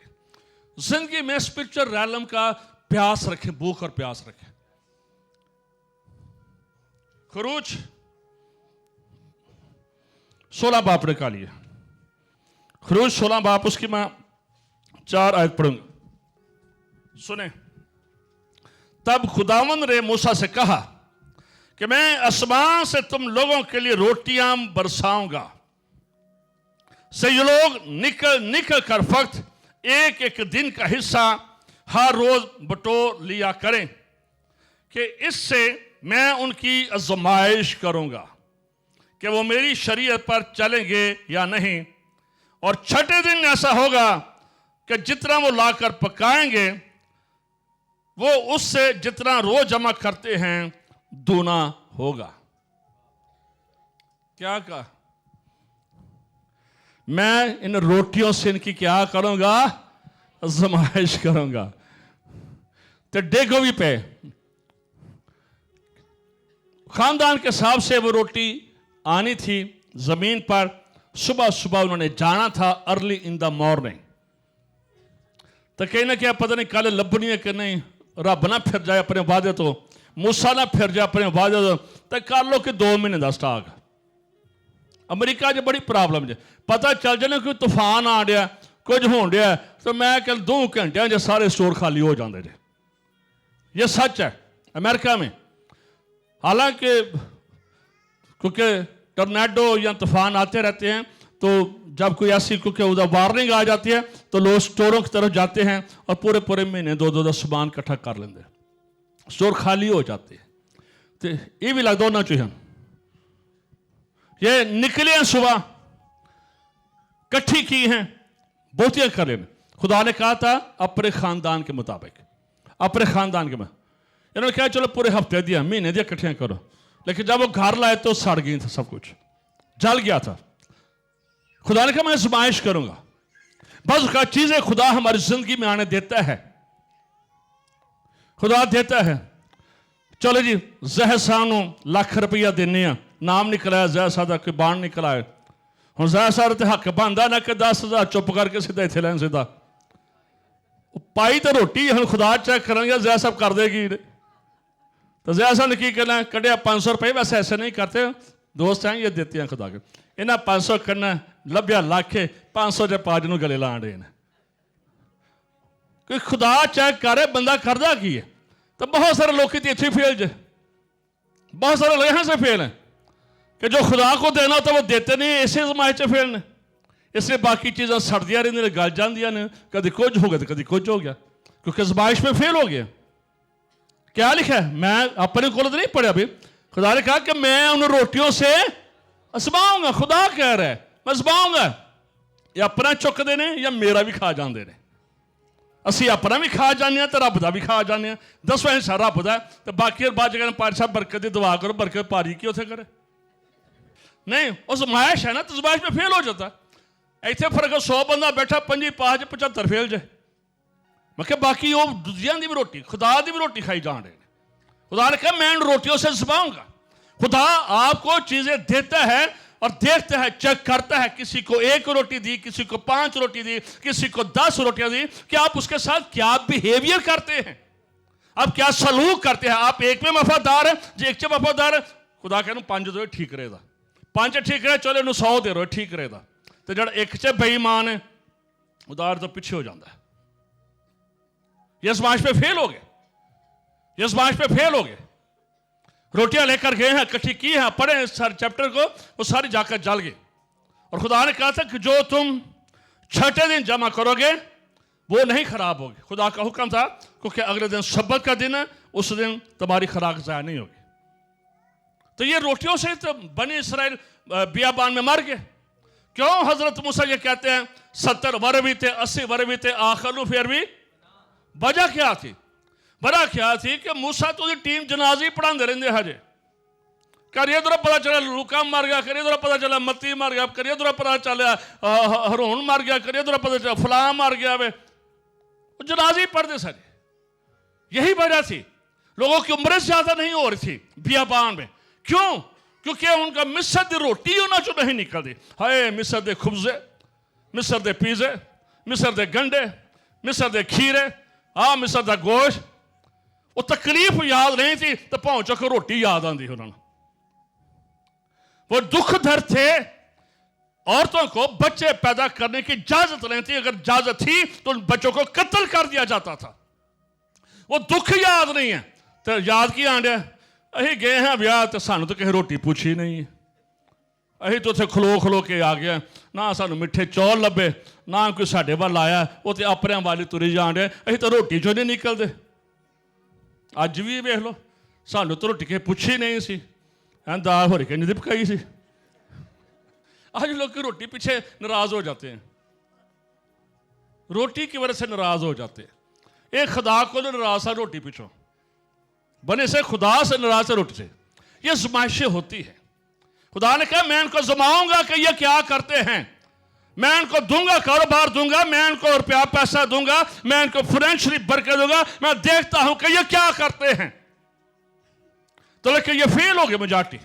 जिंदगी में स्पिरिचुअल realm का प्यास रखें, भूख और प्यास रखें। खरूज 16 बाप निकालिए, खरूज 16 बाप, उसकी मैं 4 आयत पढ़ूंगा, सुने। तब खुदावंद ने मूसा से कहा कि मैं आसमान से तुम लोगों के लिए रोटियां बरसाऊंगा, से ये लोग निकल कर फक्त एक एक दिन का हिस्सा हर रोज बटोर लिया करें, कि इससे मैं उनकी आजमाइश करूंगा कि वो मेरी शरीयत पर चलेंगे या नहीं। और छठे दिन ऐसा होगा कि जितना वो लाकर पकाएंगे वो उससे जितना रोज जमा करते हैं दूना होगा। क्या कहा? मैं इन रोटियों से इनकी क्या करूंगा? आजमाइश करूंगा। तो डेगो भी पे खानदान के हिसाब से वो रोटी आनी थी जमीन पर, सुबह सुबह उन्होंने जाना था, अर्ली इन द मॉर्निंग। तो कहीं ना क्या पता नहीं कल लभनी है कि नहीं, रब ना फिर जाए अपने वादे तो, मूसा ना फिर जाए अपने वादे तो कर लो कि 2 महीने का स्टाक। अमरीका च बड़ी प्रॉब्लम है, पता चल जाए कोई तूफान आ रहा, कुछ हो रहा, तो मैं कल 2 घंटे जो सारे स्टोर खाली हो जाते थे। ये सच है अमेरिका में। हालांकि क्योंकि टर्नेडो या तूफान आते रहते हैं, तो जब कोई ऐसी क्योंकि उधर वार्निंग आ जाती है तो लोग स्टोरों की तरफ जाते हैं और पूरे पूरे महीने 2-2 सामान इकट्ठा कर लेंगे, स्टोर खाली हो जाते हैं। तो ये भी लगता होना चाहिए। ये निकले हैं सुबह, इकट्ठी की हैं, बहुतियां कर लेने। खुदा ने कहा था अपने खानदान के मुताबिक, अपने खानदान के में इन्होंने कहा चलो पूरे हफ्ते दिया, महीने दिया, इकट्ठियां करो। लेकिन जब वो घर लाए तो सड़ गई था, सब कुछ जल गया था। खुदा ने कहा मैं आजमाइश करूंगा। बस का चीजें खुदा हमारी जिंदगी में आने देता है, खुदा देता है। चलो जी, जहसा लाख रुपया देने, नाम निकला जहसा का, कोई बाण निकला है। हम जहसा तो हक बनता ना कि 10,000 चुप करके सीधा इतने लैन सीधा पाई तो रोटी हम खुदा चेक करेंगे, जैसा कर देगी। तो जैसा ने की करना, कढ़िया 500 रुपये, वैसे ऐसे नहीं करते, दोस्त हैं ये देते हैं खुदा के। इन्हें 500 करना, लभ्या लाखे 500 के 5 नूं गले लाण रहे हैं। कोई खुदा चेक करे बंदा करदा की है। तो बहुत सारे लोग इतने फेल जे, बहुत सारे लोग यहाँ से फेल हैं कि जो खुदा को देना तो वो देते नहीं, इसे आजमाइश च फेल ने। इसलिए बाकी चीज़ें सड़दियाँ रही, गल जांदियां ने, कभी कुछ हो गया तो कभी कुछ हो गया, क्योंकि आजमाइश में फेल हो गया। क्या लिखा है? मैं अपने को तो नहीं पढ़ा अभी। खुदा ने कहा कि मैं उन रोटियों से आजमाऊंगा। खुदा कह रहा है मैं आजमाऊंगा, या अपना चुकते ने या मेरा भी खा जाते हैं। असी अपना भी खा जाने तो रब का भी खा जाने। 10वां हिस्सा रब का, तो बाकी बाद कहना पाठ साहब बरकत की दुआ करो, बरकत पारी की उसे करे नहीं। उस आजमाइश है ना, तो आजमाइश में फेल हो जाता। इतने फर्क 100 बंदा बैठा, 5 5 75 फेल जाए। मैं क्या बाकी वो दूजिया की भी रोटी, खुदा की भी रोटी खाई जान रहे। खुदा ने कहा मैं उन रोटियों से आजमाऊंगा। खुदा आपको चीजें देता है और देखता है, चेक करता है। किसी को 1 रोटी दी, किसी को 5 रोटी दी, किसी को 10 रोटियां दी, कि आप उसके साथ क्या बिहेवियर करते हैं, आप क्या सलूक करते हैं। आप एक में वफादार है, जो एक च वफादार है, खुदा कह 5 दो ठीक रहेगा, 5 ठीक रहे, चलो 100 दे रहे ठीक रहेगा। तो जो एक च बेईमान है उदार तो पिछे हो जाता है। ये आजमाइश पे फेल हो गए, ये आजमाइश पे फेल हो गए। रोटियां लेकर गए हैं, इकट्ठी की हैं, पढ़े सर चैप्टर को, वो सारी जाकर जल गई। और खुदा ने कहा था कि जो तुम छठे दिन जमा करोगे वो नहीं खराब होगी। खुदा का हुक्म था, क्योंकि अगले दिन सब्बत का दिन है, उस दिन तुम्हारी खुराक ज़ाया नहीं होगी। तो ये रोटियों से तो बनी इसराइल बियाबान में मर गए। क्यों? हजरत मूसा ये कहते हैं 70 वर भी थे, 80 वर भी थे, आखिर फिर भी वजह क्या थी? वजह क्या थी कि मूसा तो टीम जनाजी पढ़ाते रहते हजे। करिए दूर पता चला लूका मर गया, करिए दूर पता चला मत्ती मर गया, करिए दूर पता चला हरून मर गया, करिए दूर पता चला फलां मर गया। वे जनाजी पढ़ते सारे। यही वजह थी, लोगों की उम्र ज्यादा नहीं हो रही थी बियाबान में। क्यों? क्योंकि उनका मिस्र दी रोटी उन्होंने चो नहीं निकलती। हाय मिस्र दे खुबजे, मिस्र दे पीजे, मिस्र दे गंडे, मिस्र दे खीरे, मिस्र दा गोश्त। वो तकलीफ याद नहीं थी तो पहुंचो को रोटी याद आती उन्होंने। वो दुख दर्द थे औरतों को बच्चे पैदा करने की इजाजत नहीं थी। अगर इजाजत थी तो उन बच्चों को कत्ल कर दिया जाता था। वो दुख याद नहीं है तो याद की आंड अं गए हैं ब्याह तो सानू तो किसी रोटी पूछी नहीं है। अं तो उत्थे खलो खलो के आ गया, ना सानू मिठे चौल लभे, ना कोई साडे वाल आया, वो तो अपने वाली तुरी जान डे। अं तो रोटी चो नहीं निकलते। अज भी वेख लो, सानू तो रोटी किसी पूछी नहीं सी, दाल होरी कहीं नहीं पकाई सी। आज लोग रोटी पीछे नाराज हो जाते हैं, रोटी की वजह से नाराज हो जाते हैं। एक खुदा को जो नाराज था रोटी पीछो, बने से खुदा से नाराज है रोटी से। ये आजमाइशें होती है। खुदा ने कहा मैं इनको जमाऊंगा कि ये क्या करते हैं, मैं इनको दूंगा, कारोबार दूंगा, मैं इनको रुपया पैसा दूंगा, मैं इनको फाइनेंशियली बरकत दूंगा, मैं देखता हूं कि ये क्या करते हैं। तो लेकिन ये फेल हो गए, मेजॉरिटी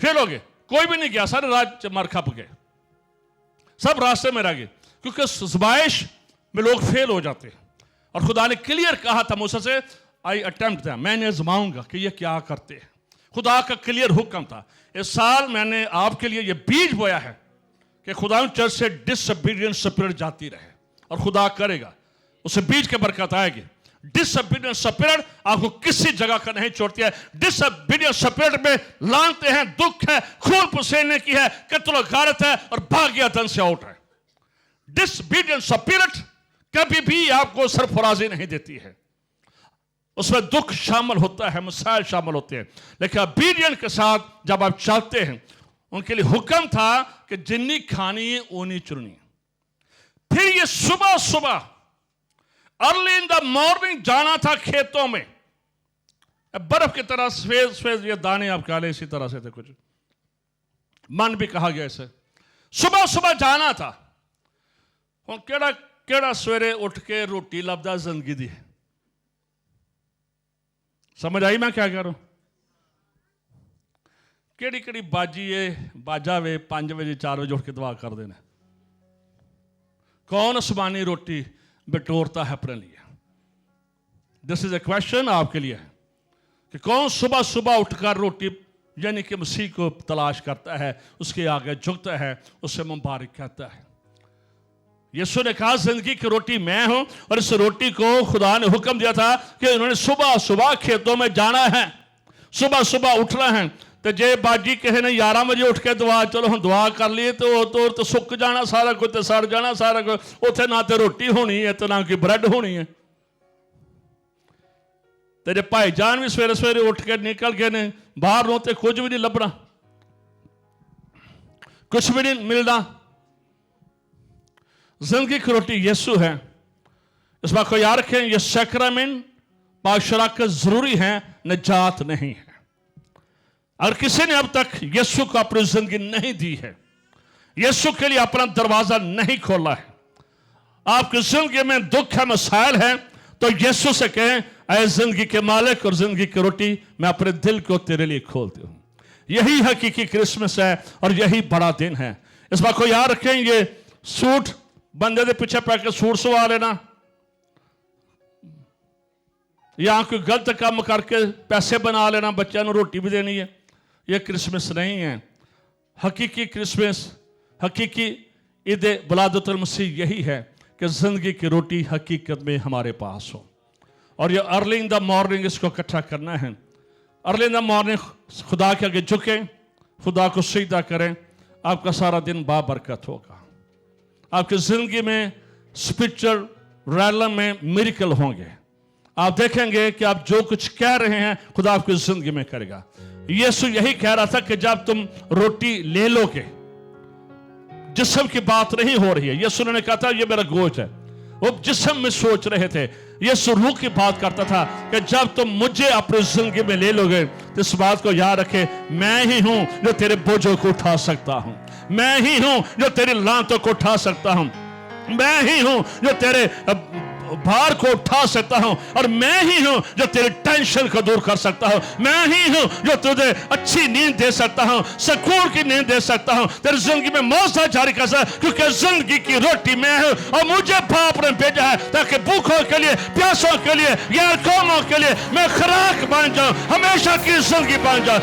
फेल हो गए, कोई भी नहीं गया, सारे राज मर खप गए, सब रास्ते में रह गए, क्योंकि आजमाइश में लोग फेल हो जाते हैं। और खुदा ने क्लियर कहा था मूसा से, आई अटेम्प्ट था, मैंने आजमाऊंगा कि ये क्या करते हैं। खुदा का क्लियर हुक्म था। इस साल मैंने आपके लिए ये बीज बोया है कि खुदा चर्च से डिसओबीडियंस स्पिरिट जाती रहे, और खुदा करेगा, उसे बीज के बरकत आएगी। डिसओबीडियंस स्पिरिट आपको किसी जगह का नहीं छोड़ती है। डिसओबीडियंस स्पिरिट में लानते हैं, दुख है, खून पसीने की है, कत्ल गारत है, और भाग्य धन से आउट है। डिसओबीडियंस स्पिरिट कभी भी आपको सरफराजी नहीं देती है, उसमें दुख शामिल होता है, मसाइल शामिल होते हैं। लेकिन ओबीडियंस के साथ जब आप चलते हैं, उनके लिए हुक्म था कि जिन्नी खानी है ऊनी चुननी। फिर ये सुबह सुबह अर्ली इन द मॉर्निंग जाना था खेतों में, बर्फ की तरह सफेद सफेद ये दाने आप कह लें, इसी तरह से थे, कुछ मन भी कहा गया इसे। सुबह सुबह जाना था। हम केड़ा केड़ा सवेरे उठ के रोटी लभदा जिंदगी दी, समझ आई मैं क्या कह रहा हूं? केड़ी केड़ी बाजी है, बाजा वे 5 बजे 4 बजे उठ के दुआ कर देना। कौन आसमानी रोटी बटोरता है अपने लिए? दिस इज ए क्वेश्चन आपके लिए है कि कौन सुबह सुबह उठकर रोटी यानी कि मसीह को तलाश करता है, उसके आगे झुकता है, उससे मुबारक कहता है। यीशु ने कहा जिंदगी की रोटी मैं हूं, और इस रोटी को खुदा ने हुक्म दिया था कि उन्होंने सुबह सुबह खेतों में जाना है, सुबह सुबह उठना है। तो जे बाजी किसी ने 11 बजे उठ के दुआ, चलो हम दुआ कर लिए तो सुक जाना सारा कुछ, तो सड़ जाना सारा कुछ, उथे ना तो रोटी होनी है तो ना कोई ब्रेड होनी है। तेरे भाईजान भी सवेरे सवेरे उठ के निकल गए ने बाहर नो, तो कुछ भी नहीं लभना, कुछ भी नहीं मिलना। जिंदगी की रोटी यीशु है। इस बात को याद रखें, ये सैक्रामेंट पाकशराकत जरूरी है, निजात नहीं है। अगर किसी ने अब तक यीशु को अपनी जिंदगी नहीं दी है, यीशु के लिए अपना दरवाजा नहीं खोला है, आपकी जिंदगी में दुख है, मसाइल है, तो यीशु से कहें, ऐ जिंदगी के मालिक और जिंदगी की रोटी, मैं अपने दिल को तेरे लिए खोलती हूं। यही हकीकी क्रिसमस है और यही बड़ा दिन है। इस बात को याद रखें, ये सूट बंदे के पीछे पै के सूट सवा लेना, या कोई गलत काम करके पैसे बना लेना, बच्चों को रोटी भी देनी है, यह क्रिसमस नहीं है। हकीकी क्रिसमस, हकीकी ईद बुलादतुल मसीह यही है कि जिंदगी की रोटी हकीकत में हमारे पास हो। और ये अर्ली इन द मॉर्निंग इसको इकट्ठा करना है। अर्ली इन द मॉर्निंग खुदा के आगे झुके, खुदा को सजदा करें, आपका सारा दिन बाबरकत होगा। आपकी जिंदगी में स्पिरिचुअल रैलम में मिरेकल होंगे। आप देखेंगे कि आप जो कुछ कह रहे हैं खुदा आपकी जिंदगी में करेगा। यीशु यही कह रहा था कि जब तुम रोटी ले लोगे, जिस्म की बात नहीं हो रही है। यीशु ने कहा था ये मेरा गोश्त है, वो जिस्म में सोच रहे थे। यीशु रूह की बात करता था कि जब तुम मुझे अपनी जिंदगी में ले लोगे तो इस बात को याद रखे, मैं ही हूं जो तेरे बोझों को उठा सकता हूं, मैं ही हूं जो तेरी लांतों को उठा सकता हूं, मैं ही हूं जो तेरे भार को उठा सकता हूं, और मैं ही हूं जो तेरे टेंशन को दूर कर सकता हूं, मैं ही हूं जो तुझे अच्छी नींद दे सकता हूं, सुकून की नींद दे सकता हूं, तेरी जिंदगी में मौसम जारी कर सकता, क्योंकि जिंदगी की रोटी मैं हूं और मुझे बाप ने भेजा है ताकि भूखों के लिए, प्यासों के लिए, गैर कौमों के लिए मैं खुराक बन जाऊं, हमेशा की जिंदगी बन जाऊं।